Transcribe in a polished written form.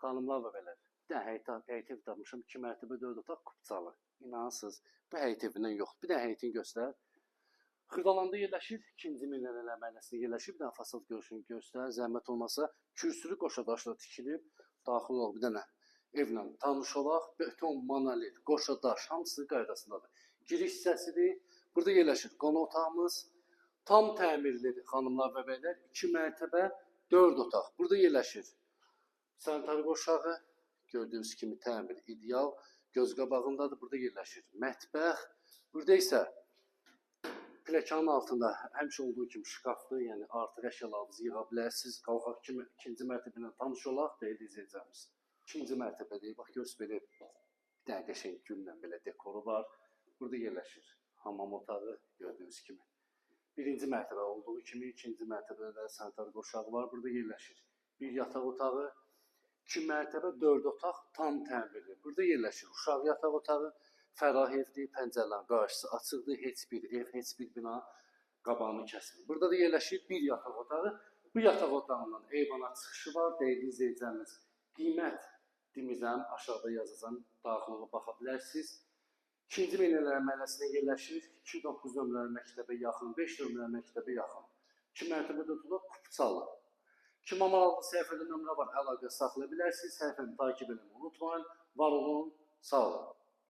Xanımlar və bəylər, bir dənə həyət ev tapmışam, 2 mərtəbə 4 otaq kupçalı. İnansız, bu həyət evindən yoxdur. Bir dənə həyətini göstər. Xırdalanda yerləşir, 2-ci Millələr məhəlləsində yerləşir. Bir dənə fasad görüşünü göstər. Zəhmət olmasa, kürsülü qoşa daşla tikilib, daxil olaq bir dənə evlə tanış olaq. Beton, monolit, qoşa daş, hamısı qaydasındadır. Giriş hissəsidir. Burada yerləşir qonaq otağımız. Tam təmirlidir xanımlar və bəylər. 2 mərtəbə 4 otaq. Burada yerləşir sanitar qoşağı, gördüyünüz kimi təmir ideal, göz qabağındadır, burada yerləşir mətbəx. Burada isə pləkanın altında həmişə olduğu kimi şkafdır, yəni artıq əşyalarınızı yığa bilərsiniz. Qalxaq kimi 2-ci mərtəbə tanış olaq, deyil izləyəcəyimiz. 2-ci mərtəbədir, bax görürsünüz belə bir dənə qəşəng güllə belə dekoru var. Burada yerləşir hamam otağı, gördüyünüz kimi. 1-ci mərtəbə olduğu kimi 2-ci mərtəbədə sanitar qoşağı var, burada yerləşir. Bir yataq otağı, 2 mərtəbə 4 otaq tam təmirli. Burada yerləşir uşaq yataq otağı, fərah evdir, pəncərələrin qarşısı açıqdır, heç bir ev, heç bir bina qabağını kəsmir. Burada da yerləşir bir yataq otağı. Bu yataq otağından eyvana çıxışı var, deyil izləyəcəyimiz qiymət demizəm, aşağıda yazacağım, daxil olub baxa bilərsiniz. 2-ci Millələr məhəlləsində yerləşir, 2-9 nömrəli məktəbə yaxın, 5 nömrəli məktəbə yaxın. 2 mərtəbədə oturaq kupçalı. Kim amarallı səhifədə nömrə var, əlaqə saxlaya bilərsiniz. Səhifəni takib etməyi unutmayın. Var olun, sağ olun.